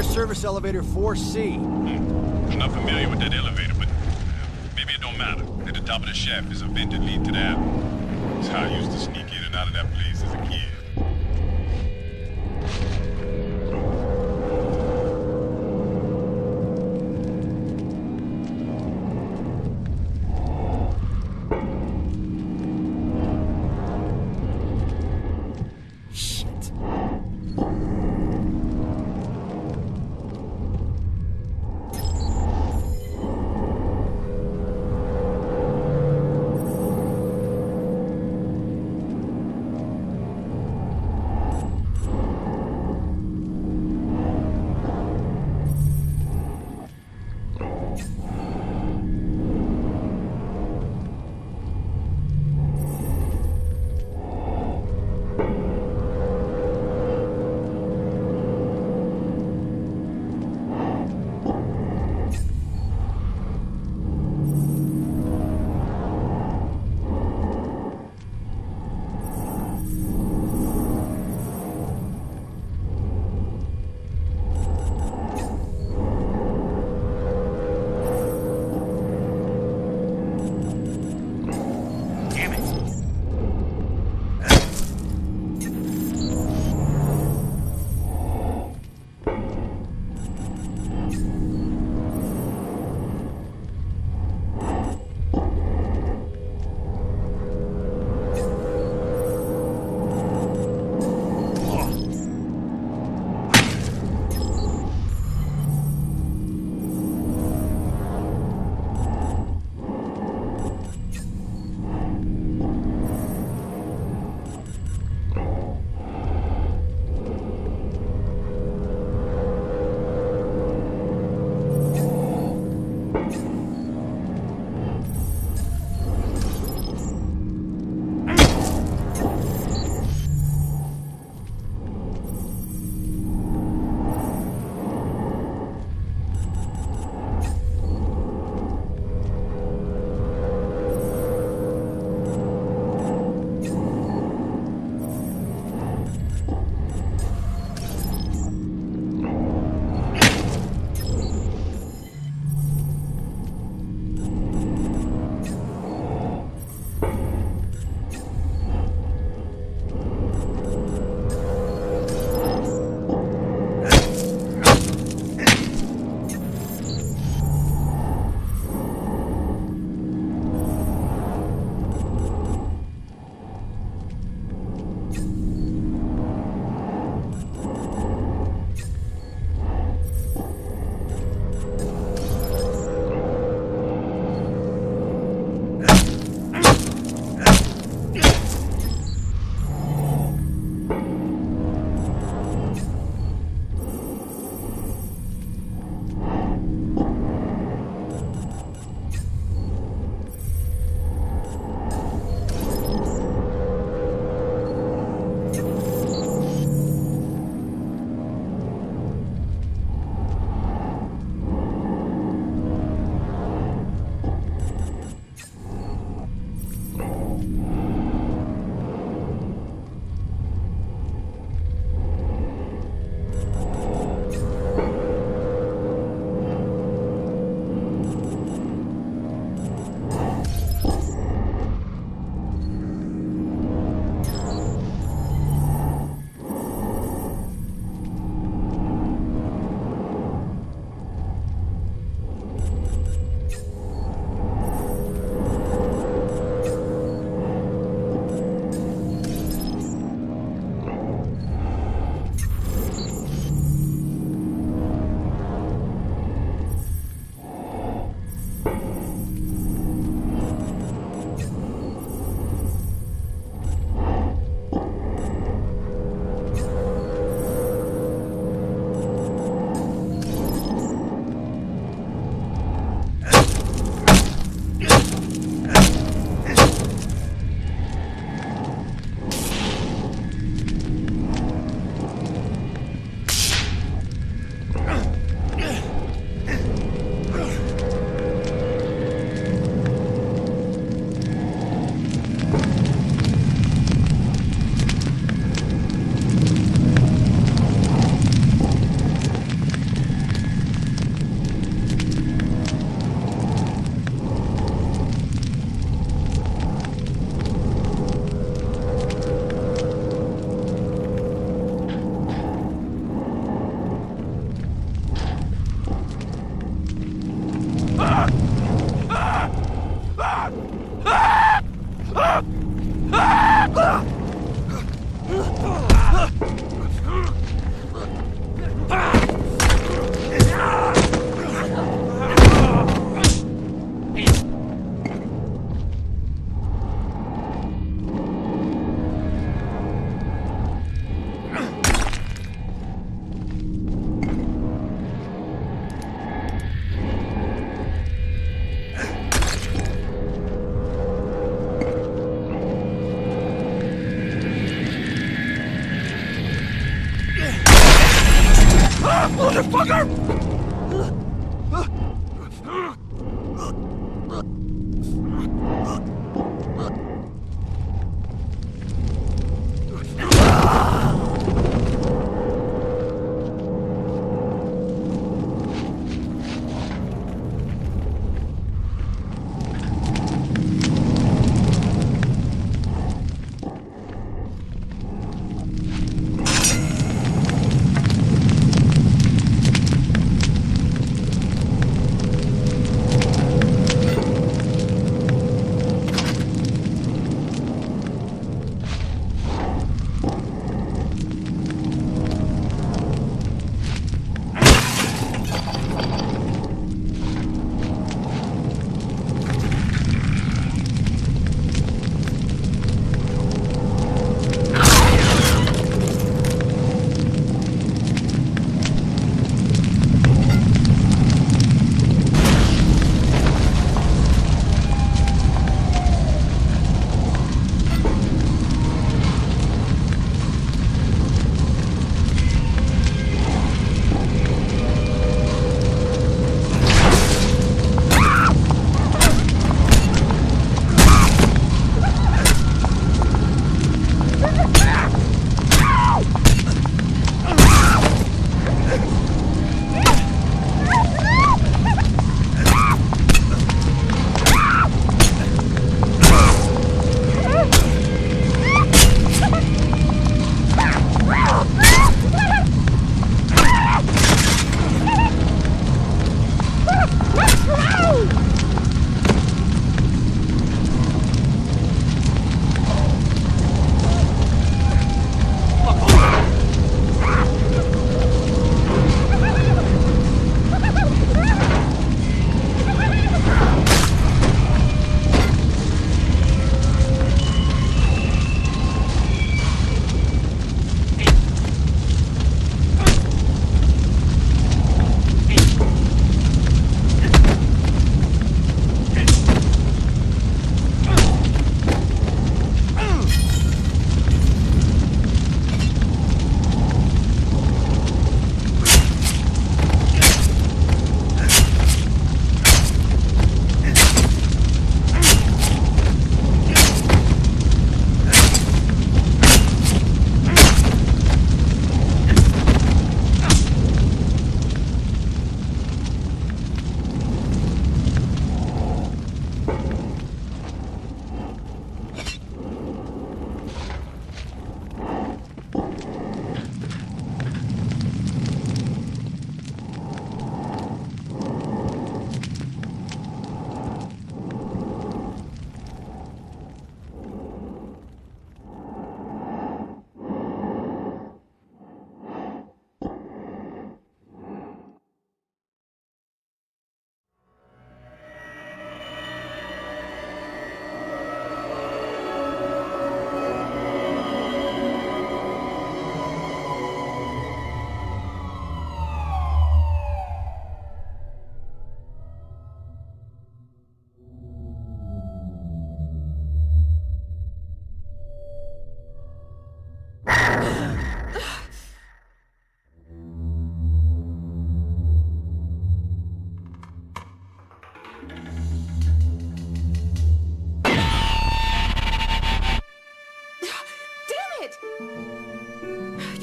Service elevator 4C. I'm not familiar with that elevator, but maybe it don't matter. At the top of the shaft is a vent that lead to the alley. It's how I used to sneak in and out of that place as a kid.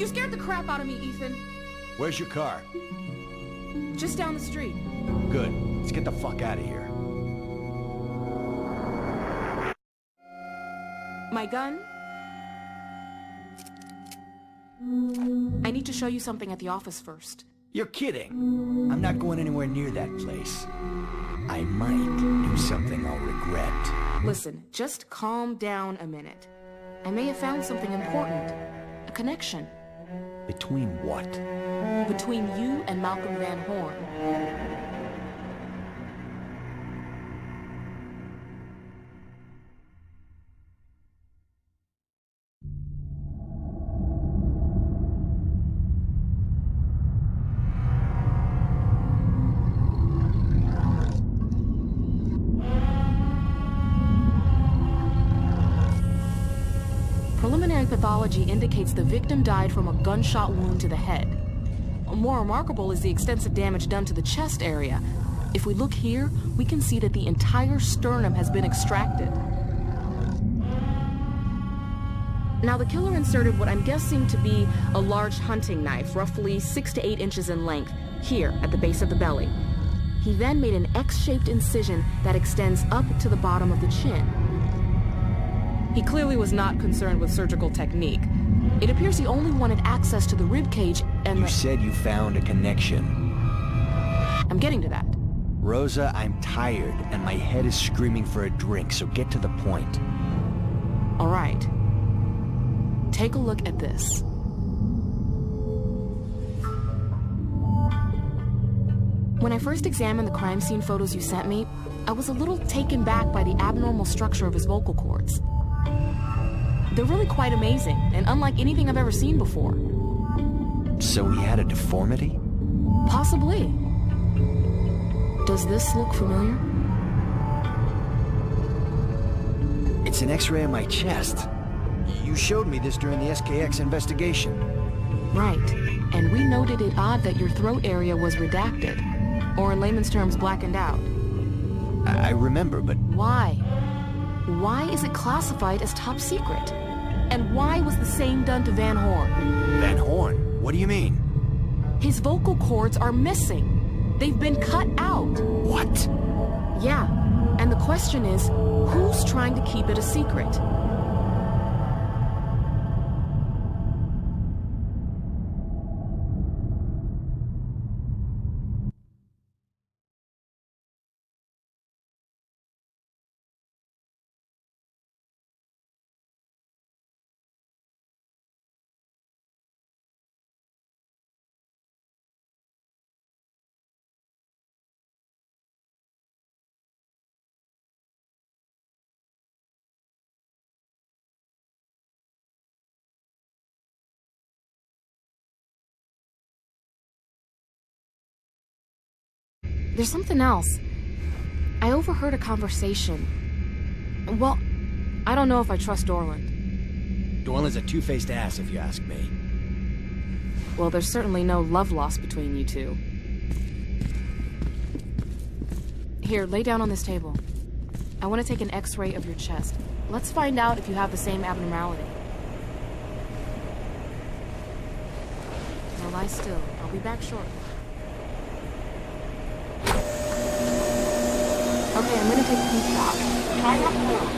You scared the crap out of me, Ethan. Where's your car? Just down the street. Good. Let's get the fuck out of here. My gun? I need to show you something at the office first. You're kidding. I'm not going anywhere near that place. I might do something I'll regret. Listen, just calm down a minute. I may have found something important. A connection. Between what? Between you and Malcolm Van Horn. Preliminary pathology indicates the victim died from a gunshot wound to the head. More remarkable is the extensive damage done to the chest area. If we look here, we can see that the entire sternum has been extracted. Now, the killer inserted what I'm guessing to be a large hunting knife, roughly 6 to 8 inches in length, here at the base of the belly. He then made an X-shaped incision that extends up to the bottom of the chin. He clearly was not concerned with surgical technique. It appears he only wanted access to the ribcage and You said you found a connection. I'm getting to that. Rosa, I'm tired, and my head is screaming for a drink, so get to the point. All right. Take a look at this. When I first examined the crime scene photos you sent me, I was a little taken back by the abnormal structure of his vocal cords. They're really quite amazing, and unlike anything I've ever seen before. So he had a deformity? Possibly. Does this look familiar? It's an X-ray of my chest. You showed me this during the SKX investigation. Right. And we noted it odd that your throat area was redacted, or in layman's terms, blackened out. I remember, but... Why? Why is it classified as top secret? And why was the same done to Van Horn? Van Horn? What do you mean? His vocal cords are missing. They've been cut out. What? Yeah. And the question is, who's trying to keep it a secret? There's something else. I overheard a conversation. Well, I don't know if I trust Dorland. Dorland's a two-faced ass, if you ask me. Well, there's certainly no love lost between you two. Here, lay down on this table. I want to take an X-ray of your chest. Let's find out if you have the same abnormality. Now lie still. I'll be back shortly. Okay, I'm gonna take a deep shot. Try not to move.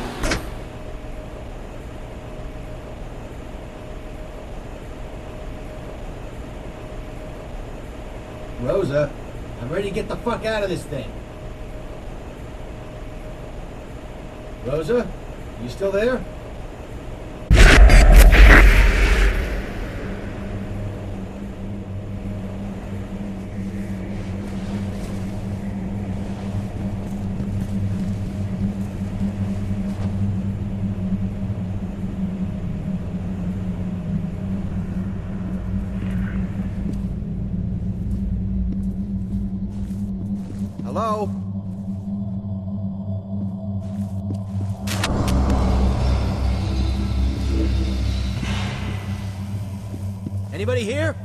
Rosa, I'm ready to get the fuck out of this thing. Rosa, you still there? Hello? Anybody here?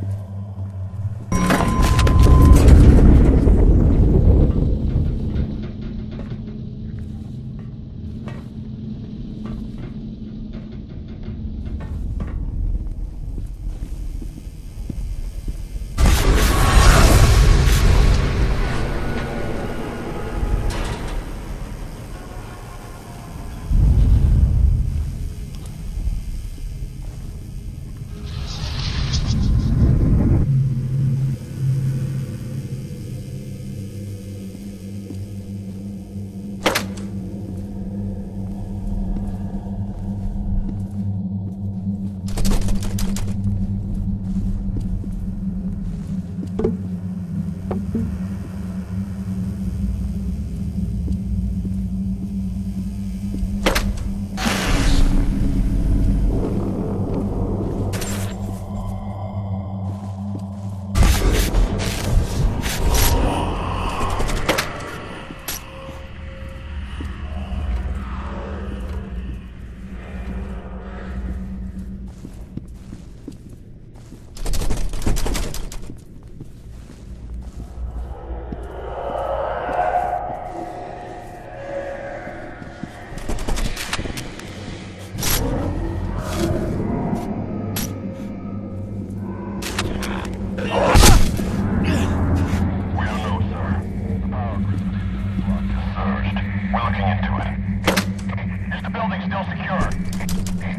the building still secure?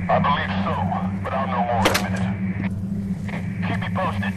I believe so, but I'll know more in a minute. Keep me posted.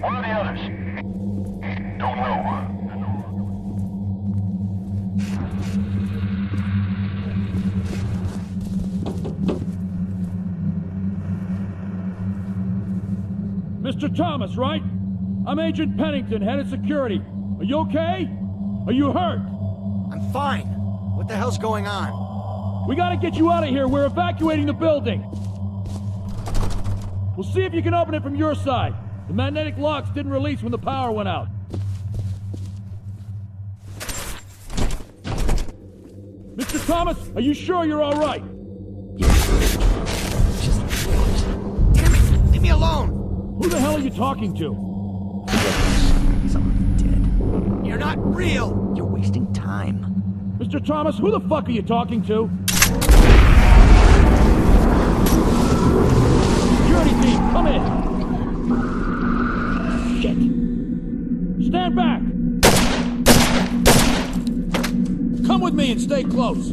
Where are the others? Don't know. Mr. Thomas, right? I'm Agent Pennington, head of security. Are you okay? Are you hurt? I'm fine. What the hell's going on? We gotta get you out of here. We're evacuating the building. We'll see if you can open it from your side. The magnetic locks didn't release when the power went out. Mr. Thomas, are you sure you're all right? Just damn it! Leave me alone! Who the hell are you talking to? Someone's dead. You're not real! You're wasting time. Mr. Thomas, who the fuck are you talking to? Security team, come in! Shit! Stand back! Come with me and stay close.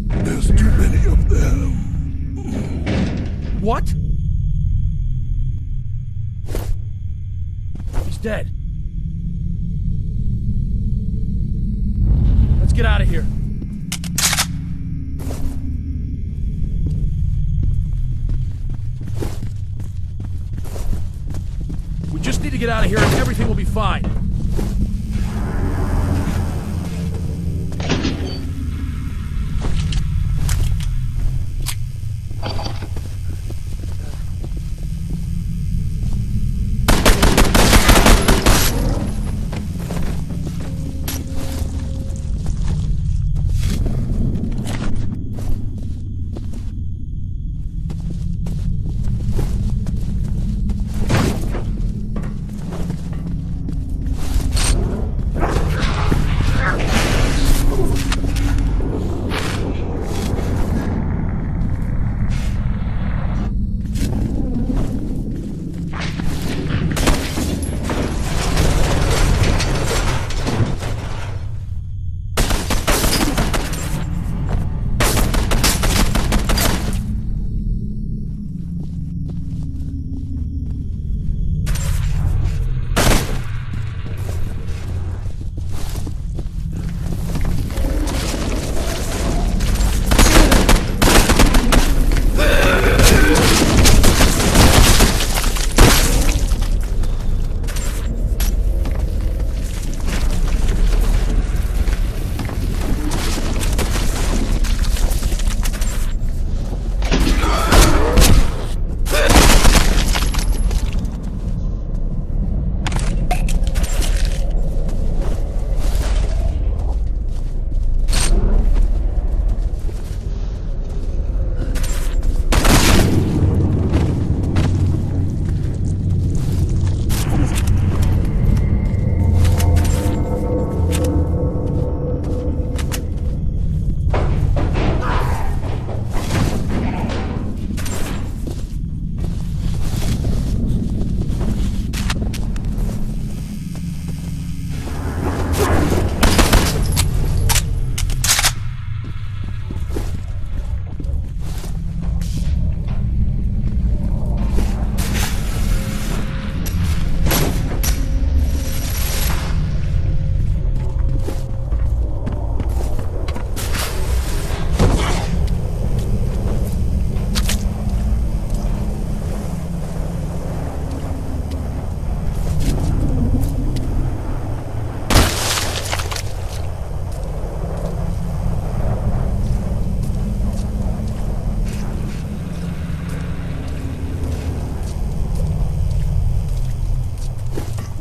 There's too many of them. What? He's dead. Let's get out of here. We just need to get out of here and everything will be fine.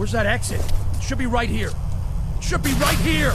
Where's that exit? It should be right here. It should be right here!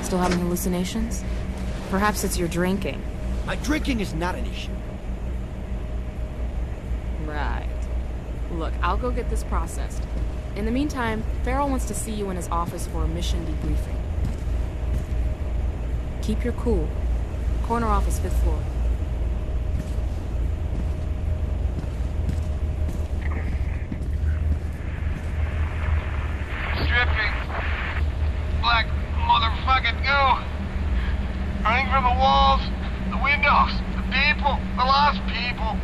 Still having hallucinations? Perhaps it's your drinking. My drinking is not an issue. Right. Look, I'll go get this processed. In the meantime, Farrell wants to see you in his office for a mission debriefing. Keep your cool. Corner office, 5th floor. Stripping. Black motherfucking goo. Running from the walls, the windows, the people, the lost people.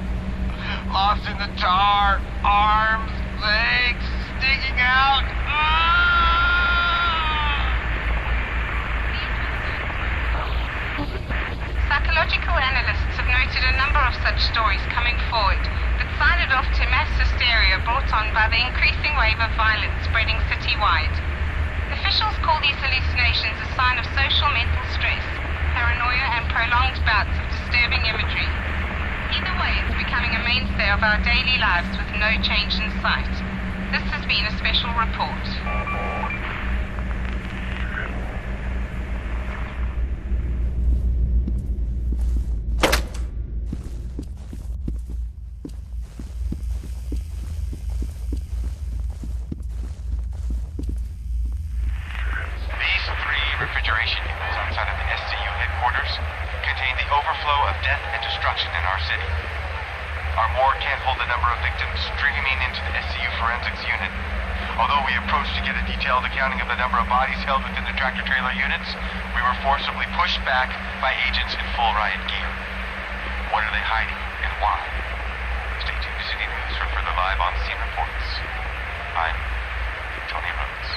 Lost in the tar, arms, legs sticking out. Psychological analysts have noted a number of such stories coming forward, but signed off to mass hysteria brought on by the increasing wave of violence spreading citywide. Officials call these hallucinations a sign of social mental stress, paranoia, and prolonged bouts of disturbing imagery. Either way, it's becoming a mainstay of our daily lives with no change in sight. This has been a special report. Refrigeration units outside of the SCU headquarters contain the overflow of death and destruction in our city. Our morgue can't hold the number of victims streaming into the SCU forensics unit. Although we approached to get a detailed accounting of the number of bodies held within the tractor-trailer units, we were forcibly pushed back by agents in full riot gear. What are they hiding and why? Stay tuned to City News for further live on-scene reports. I'm Tony Rhodes.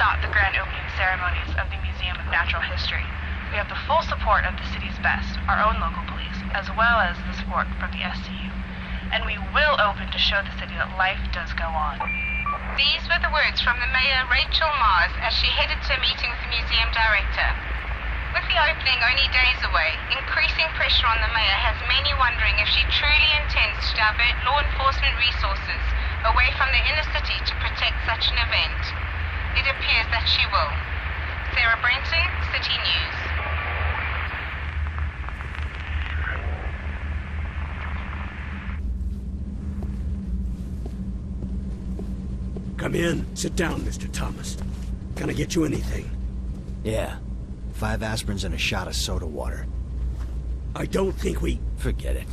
not the grand opening ceremonies of the Museum of Natural History. We have the full support of the city's best, our own local police, as well as the support from the SCU. And we will open to show the city that life does go on. These were the words from the Mayor, Rachel Mars, as she headed to a meeting with the museum director. With the opening only days away, increasing pressure on the Mayor has many wondering if she truly intends to divert law enforcement resources away from the inner city to protect such an event. It appears that she will. Sarah Brenton, City News. Come in. Sit down, Mr. Thomas. Can I get you anything? Yeah. 5 aspirins and a shot of soda water. I don't think we... Forget it.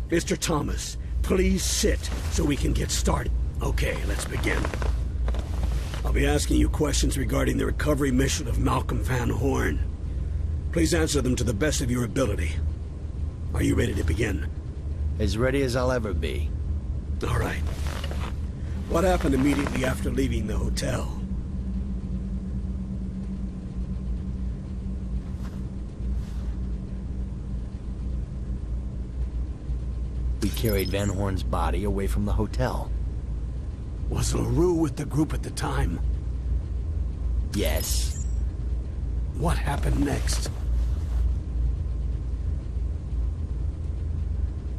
Mr. Thomas, please sit so we can get started. Okay, let's begin. I'll be asking you questions regarding the recovery mission of Malcolm Van Horn. Please answer them to the best of your ability. Are you ready to begin? As ready as I'll ever be. All right. What happened immediately after leaving the hotel? We carried Van Horn's body away from the hotel. Was LaRue with the group at the time? Yes. What happened next?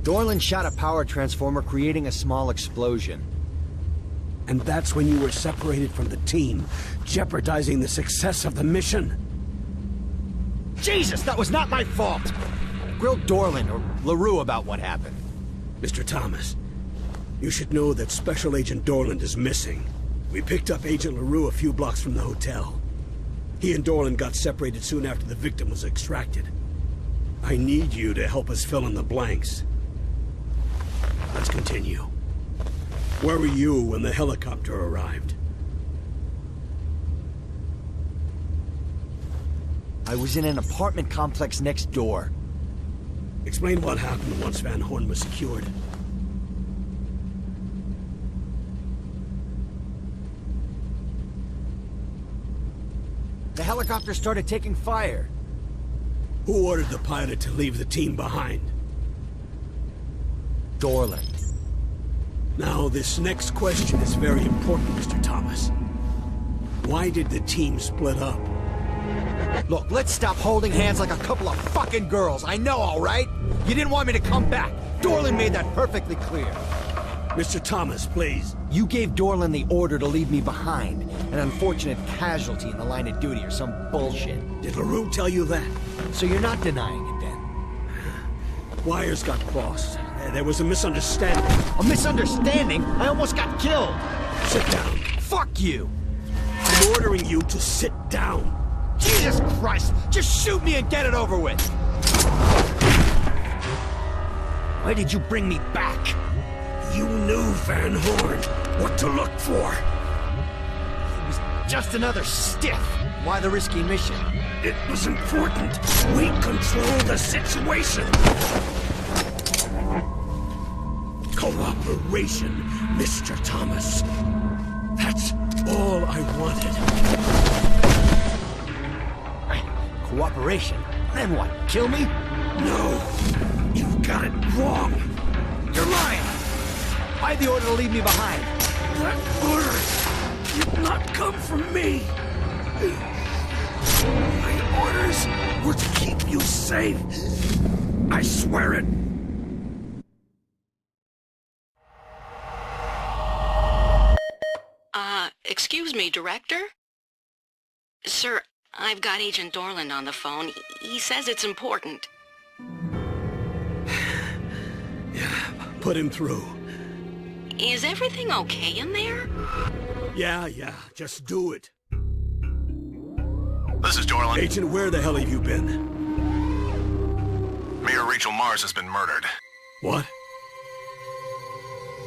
Dorland shot a power transformer, creating a small explosion. And that's when you were separated from the team, jeopardizing the success of the mission? Jesus, that was not my fault! Grill Dorland or LaRue about what happened. Mr. Thomas, you should know that Special Agent Dorland is missing. We picked up Agent LaRue a few blocks from the hotel. He and Dorland got separated soon after the victim was extracted. I need you to help us fill in the blanks. Let's continue. Where were you when the helicopter arrived? I was in an apartment complex next door. Explain what happened once Van Horn was secured. The helicopter started taking fire. Who ordered the pilot to leave the team behind? Dorland. Now, this next question is very important, Mr. Thomas. Why did the team split up? Look, let's stop holding hands like a couple of fucking girls. I know, all right? You didn't want me to come back. Dorland made that perfectly clear. Mr. Thomas, please. You gave Dorland the order to leave me behind. An unfortunate casualty in the line of duty or some bullshit. Did LaRue tell you that? So you're not denying it, then? Wires got crossed. There was a misunderstanding. A misunderstanding? I almost got killed. Sit down. Fuck you. I'm ordering you to sit down. Jesus Christ! Just shoot me and get it over with! Why did you bring me back? You knew, Van Horn, what to look for. It was just another stiff. Why the risky mission? It was important. We control the situation. Cooperation, Mr. Thomas. That's all I wanted. Cooperation? Then what, kill me? No, you've got it wrong. You're lying! I had the order to leave me behind. That order did not come from me. My orders were to keep you safe. I swear it. Excuse me, Director? Sir, I've got Agent Dorland on the phone. He says it's important. Yeah, put him through. Is everything okay in there? Yeah, just do it. This is Dorland. Agent, where the hell have you been? Mayor Rachel Mars has been murdered. What?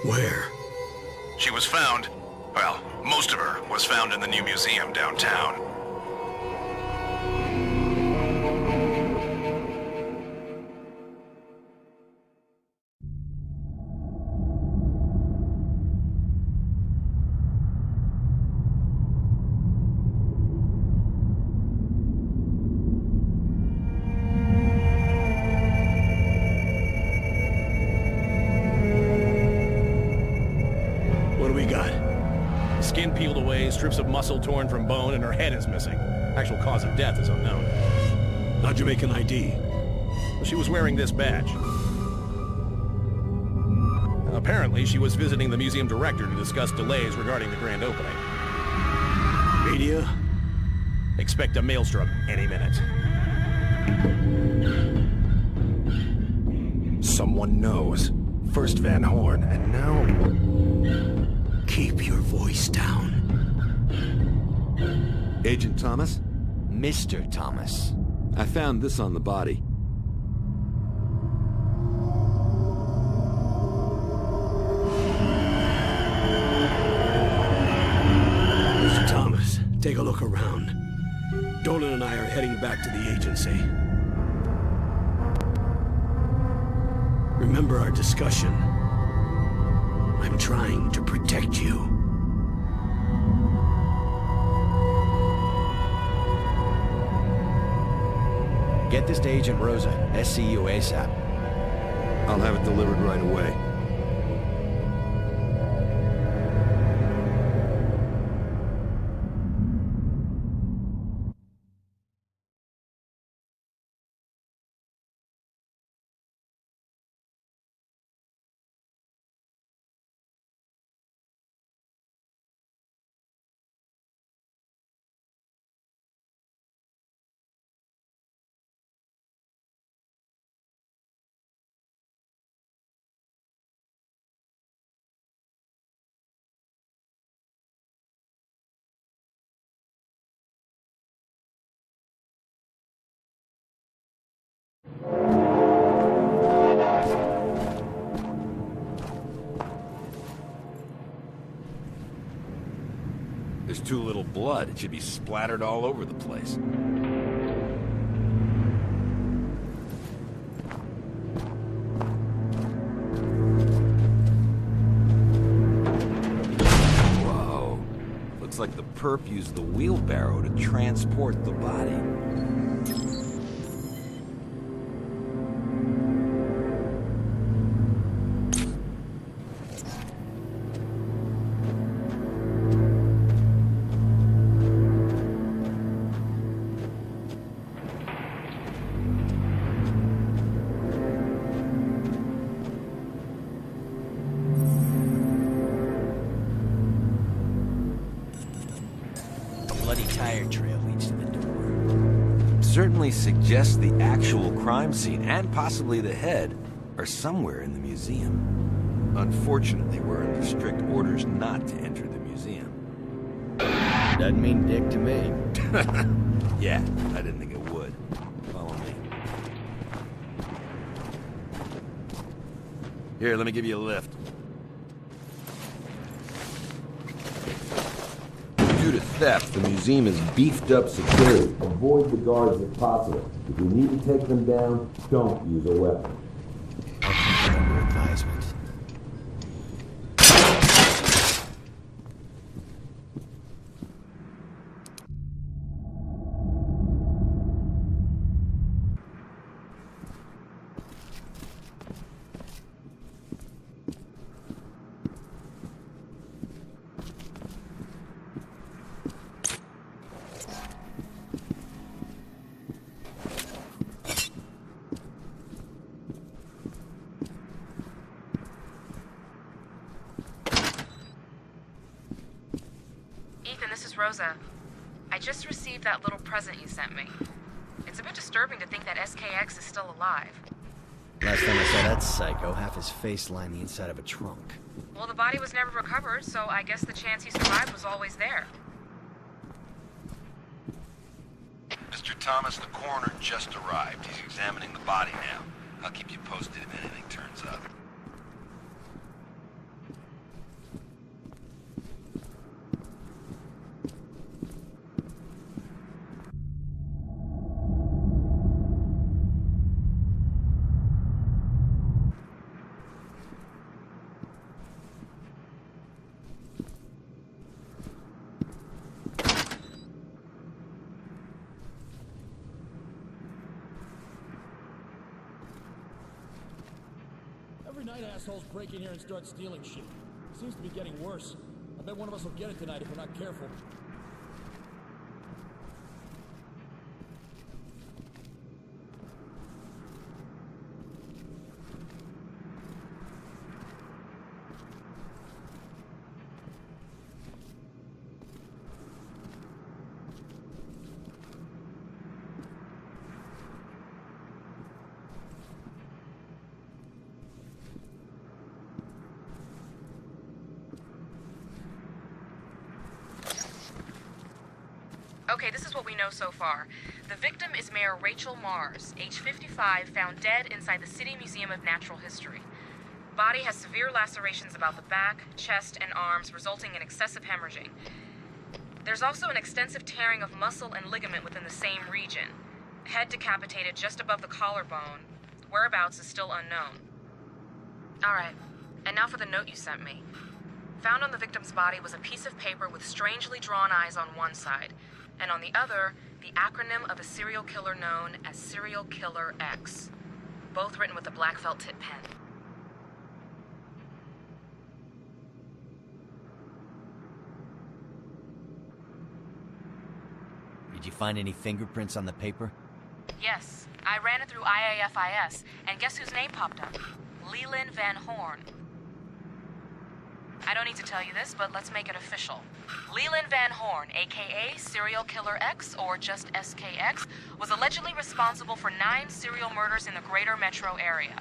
Where? She was found... Well, most of her was found in the new museum downtown. What do we got? Skin peeled away, strips of muscle torn from bone, and her head is missing. Actual cause of death is unknown. How'd you make an ID? She was wearing this badge. Apparently, she was visiting the museum director to discuss delays regarding the grand opening. Media? Expect a maelstrom any minute. Someone knows. First Van Horn, and now... Keep your voice down. Agent Thomas? Mr. Thomas. I found this on the body. Mr. Thomas, take a look around. Dolan and I are heading back to the agency. Remember our discussion. I'm trying to protect you. Get this to Agent Rosa, SCU ASAP. I'll have it delivered right away. There's too little blood. It should be splattered all over the place. Whoa. Looks like the perp used the wheelbarrow to transport the body. Certainly suggests the actual crime scene and possibly the head are somewhere in the museum. Unfortunately, we're under strict orders not to enter the museum. Doesn't mean dick to me. Yeah, I didn't think it would. Follow me. Here, let me give you a lift. Due to theft, the museum has beefed up security. Avoid the guards if possible. If you need to take them down, don't use a weapon. I'll keep it under advisement. Rosa, I just received that little present you sent me. It's a bit disturbing to think that SKX is still alive. Last time I saw that psycho, half his face lined the inside of a trunk. Well, the body was never recovered, so I guess the chance he survived was always there. Mr. Thomas, the coroner just arrived. He's examining the body now. I'll keep you posted if anything turns up. Every night assholes break in here and start stealing shit. It seems to be getting worse. I bet one of us will get it tonight if we're not careful. Okay, this is what we know so far. The victim is Mayor Rachel Mars, age 55, found dead inside the City Museum of Natural History. Body has severe lacerations about the back, chest, and arms, resulting in excessive hemorrhaging. There's also an extensive tearing of muscle and ligament within the same region. Head decapitated just above the collarbone. Whereabouts is still unknown. Alright, and now for the note you sent me. Found on the victim's body was a piece of paper with strangely drawn eyes on one side, and on the other, the acronym of a serial killer known as Serial Killer X, both written with a black felt tip pen. Did you find any fingerprints on the paper? Yes, I ran it through IAFIS, and guess whose name popped up? Leland Van Horn. I don't need to tell you this, but let's make it official. Leland Van Horn, aka Serial Killer X, or just SKX, was allegedly responsible for 9 serial murders in the greater metro area.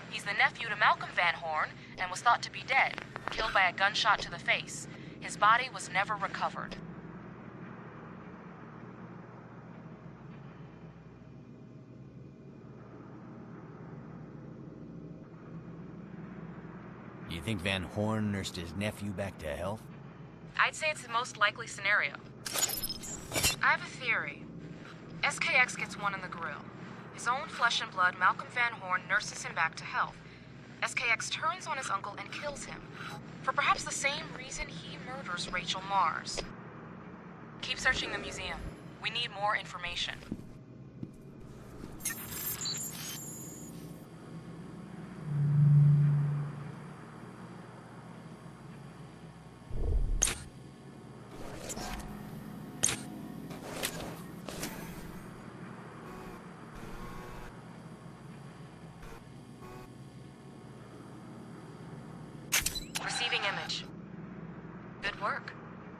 He's the nephew to Malcolm Van Horn, and was thought to be dead, killed by a gunshot to the face. His body was never recovered. You think Van Horn nursed his nephew back to health? I'd say it's the most likely scenario. I have a theory. SKX gets one in the grill. His own flesh and blood, Malcolm Van Horn nurses him back to health. SKX turns on his uncle and kills him, for perhaps the same reason he murders Rachel Mars. Keep searching the museum. We need more information. Receiving image. Good work.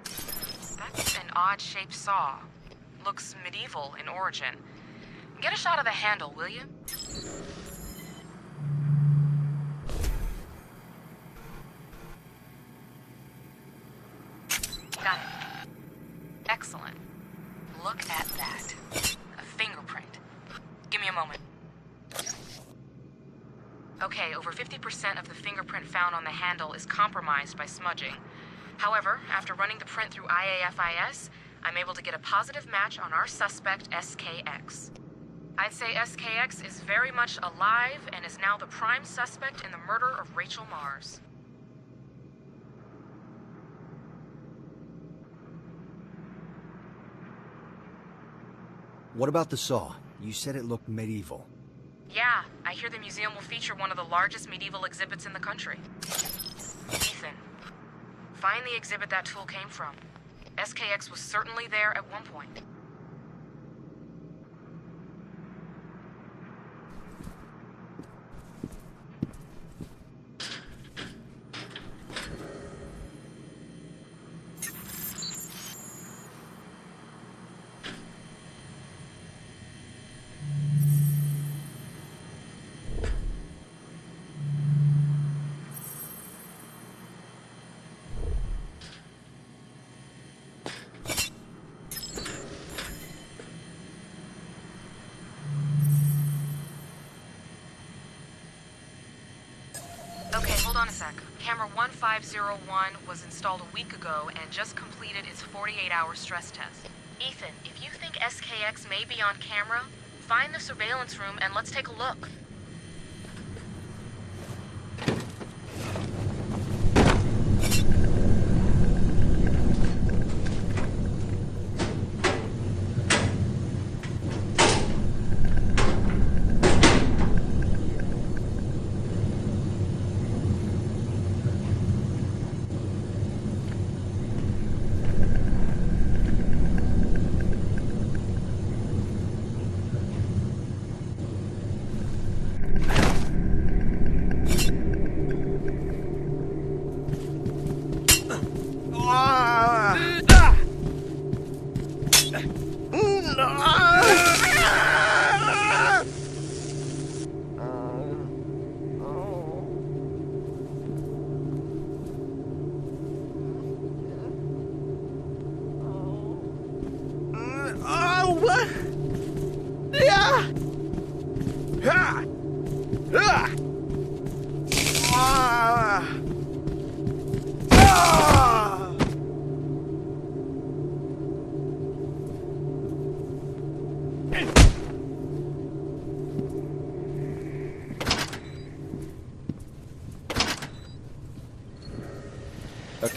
That's an odd-shaped saw. Looks medieval in origin. Get a shot of the handle, will you? Got it. Excellent. Look at that. A fingerprint. Give me a moment. Okay, over 50% of the fingerprint found on the handle is compromised by smudging. However, after running the print through IAFIS, I'm able to get a positive match on our suspect, SKX. I'd say SKX is very much alive and is now the prime suspect in the murder of Rachel Mars. What about the saw? You said it looked medieval. Yeah, I hear the museum will feature one of the largest medieval exhibits in the country. Ethan, find the exhibit that tool came from. SKX was certainly there at one point. Hold on a sec. Camera 1501 was installed a week ago and just completed its 48-hour stress test. Ethan, if you think SKX may be on camera, find the surveillance room and let's take a look.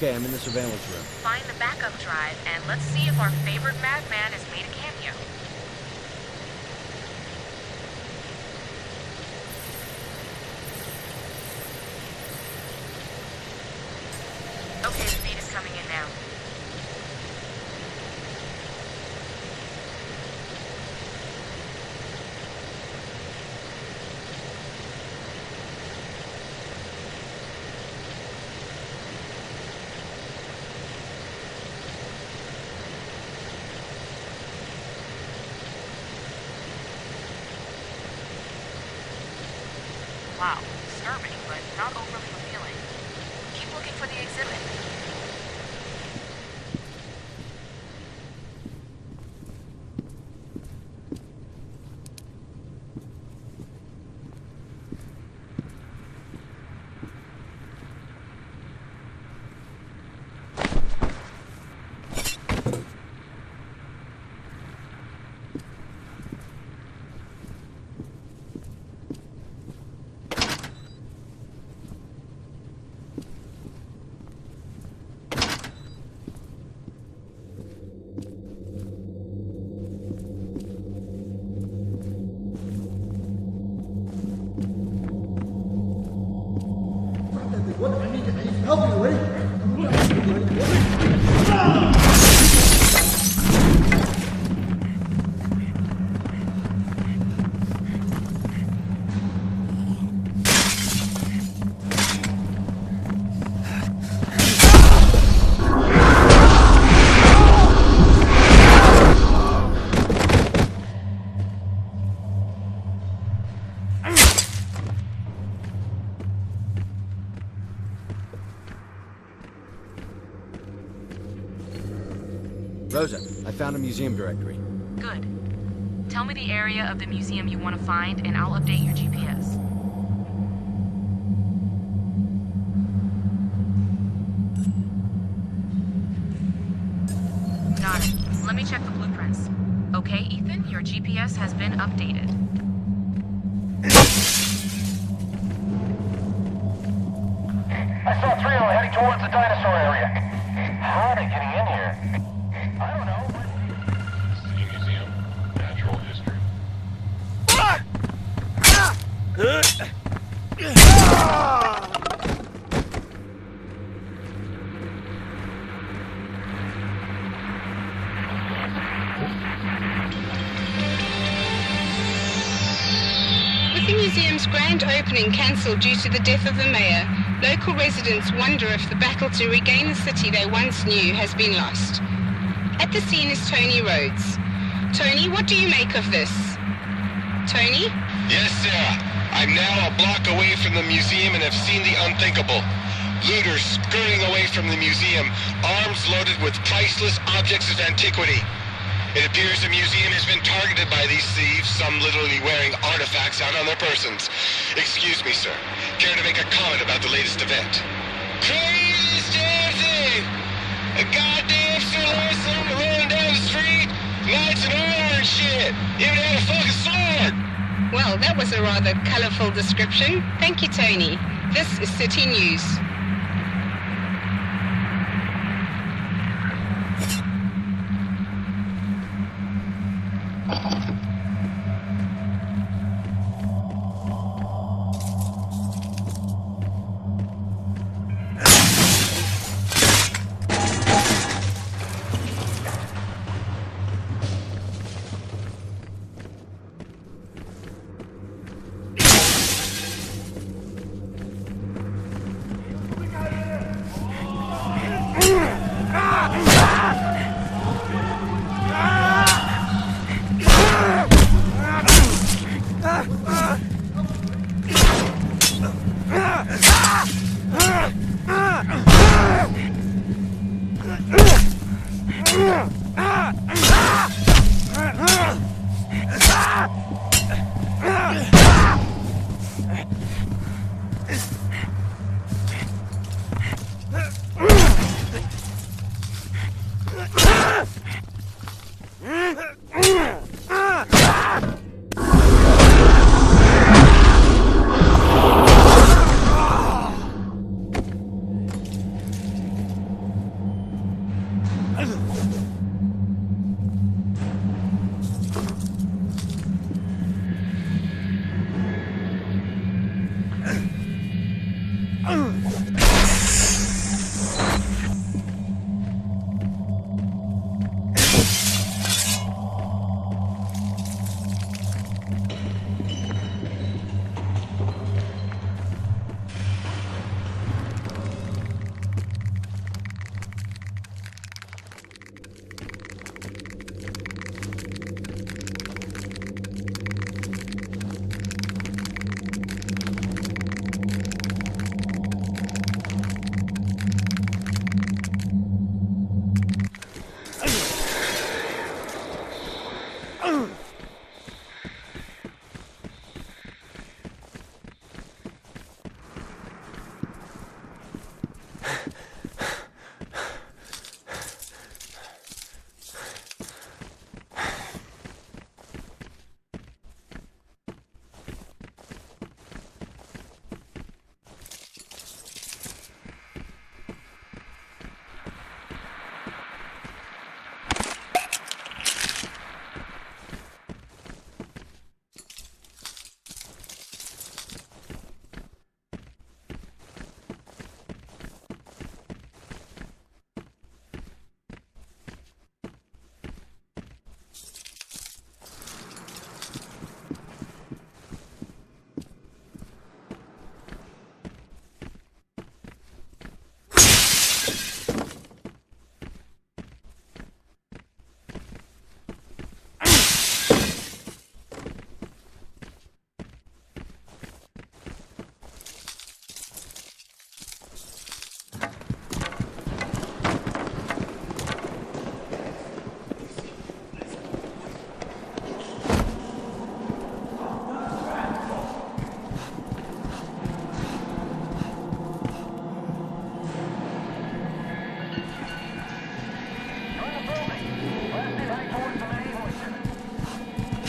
Okay, I'm in the surveillance room. Find the backup drive, and let's see if our favorite madman has made a cameo. Okay, the feed is coming in now. Wow, disturbing, but not overly revealing. Keep looking for the exhibit. Rosa, I found a museum directory. Good. Tell me the area of the museum you want to find, and I'll update your GPS. Got it. Let me check the blueprints. Okay, Ethan, your GPS has been updated. I saw three of them heading towards the dinosaur area. How are they getting in here? I don't know. City Museum, Natural History. With the museum's grand opening cancelled due to the death of the mayor, local residents wonder if the battle to regain the city they once knew has been lost. At the scene is Tony Rhodes. Tony, what do you make of this? Tony? Yes, Sarah. I'm now a block away from the museum and have seen the unthinkable. Looters scurrying away from the museum, arms loaded with priceless objects of antiquity. It appears the museum has been targeted by these thieves, some literally wearing artifacts out on their persons. Excuse me, sir. Care to make a comment about the latest event? Craziest damn thing! A goddamn Philistine rolling down the street, knights in armor and shit! Even had a fucking sword! Well, that was a rather colorful description. Thank you, Tony. This is City News.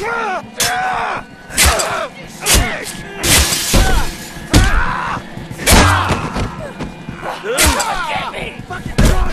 Get me! Fucking fuck!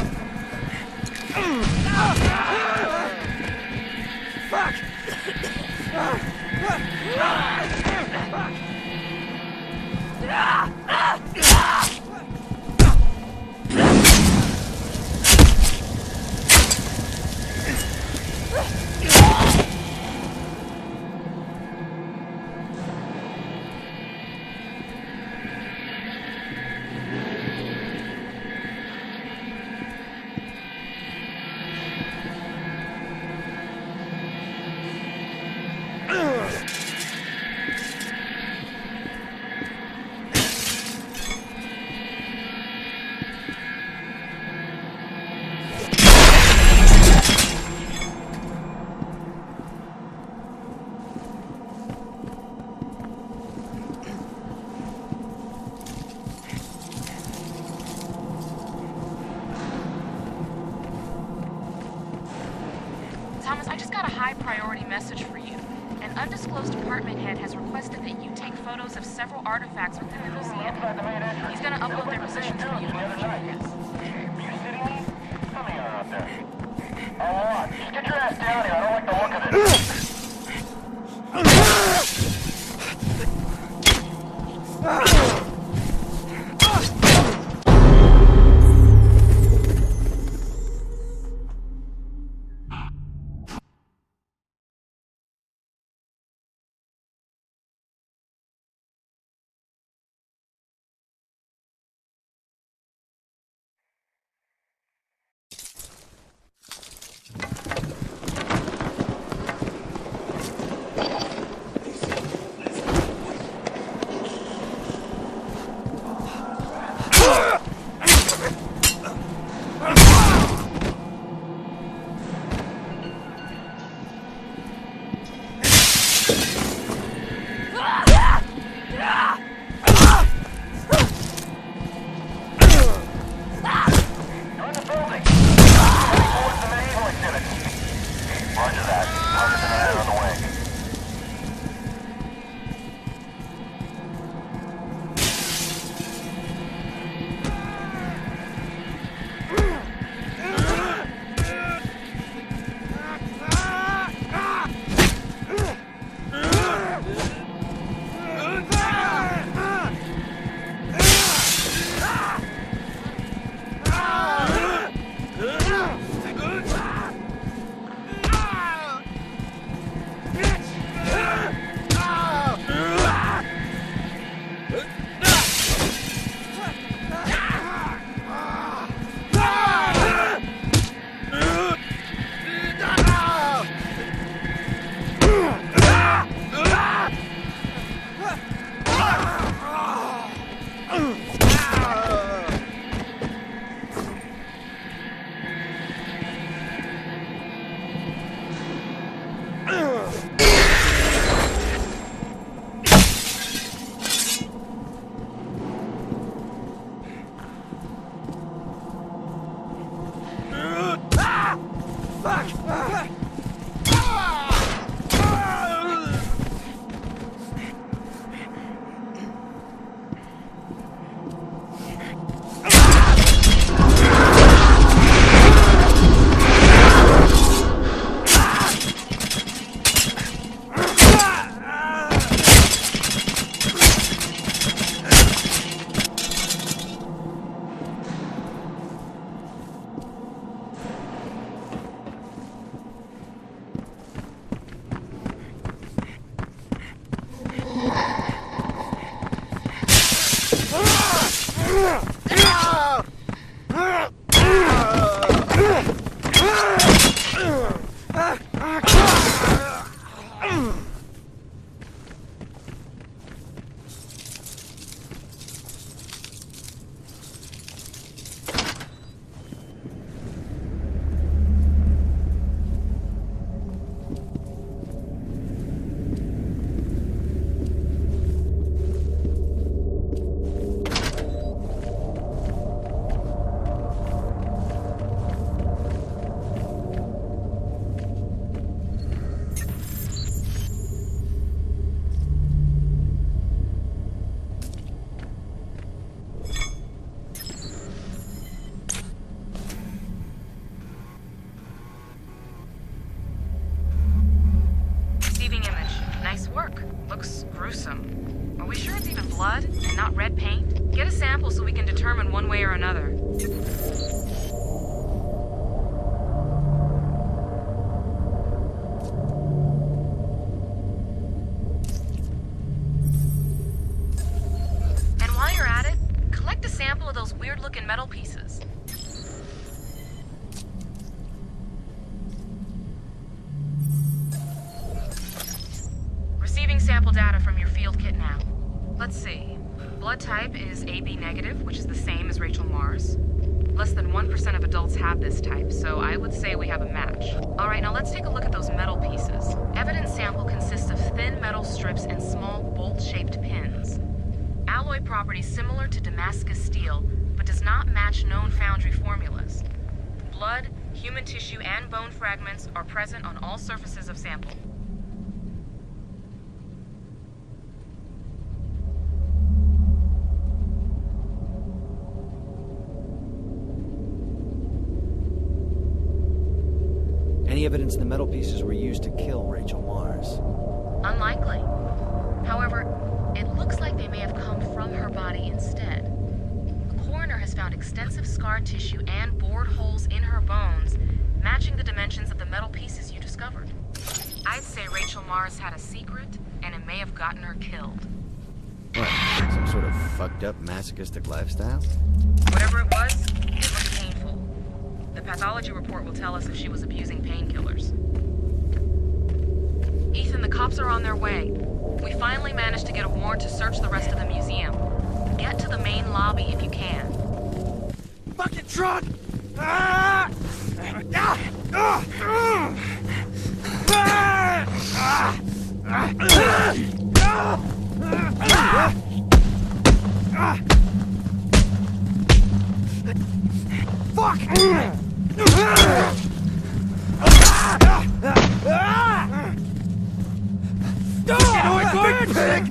Thomas, I just got a high-priority message for you. An undisclosed department head has requested that you take photos of several artifacts within the museum. He's gonna upload their positions for you to know. Just get your ass down here. I don't like the look of it. not red paint? Get a sample so we can determine one way or another. And while you're at it, collect a sample of those weird-looking metal pieces. Receiving sample data from your field kit now. Let's see. Blood type is AB negative, which is the same as Rachel Mars. Less than 1% of adults have this type, so I would say we have a match. Alright, now let's take a look at those metal pieces. Evidence sample consists of thin metal strips and small bolt-shaped pins. Alloy properties similar to Damascus steel, but does not match known foundry formulas. Blood, human tissue, and bone fragments are present on all surfaces of sample. Any evidence the metal pieces were used to kill Rachel Mars? Unlikely. However, it looks like they may have come from her body instead. The coroner has found extensive scar tissue and bored holes in her bones, matching the dimensions of the metal pieces you discovered. I'd say Rachel Mars had a secret, and it may have gotten her killed. What, some sort of fucked up masochistic lifestyle? Whatever it was painful. The pathology report will tell us if she was abusing painkillers. Ethan, the cops are on their way. We finally managed to get a warrant to search the rest of the museum. Get to the main lobby if you can. Fucking truck! Ah! Ah! Ah! Fuck! Big pig!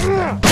Fuck!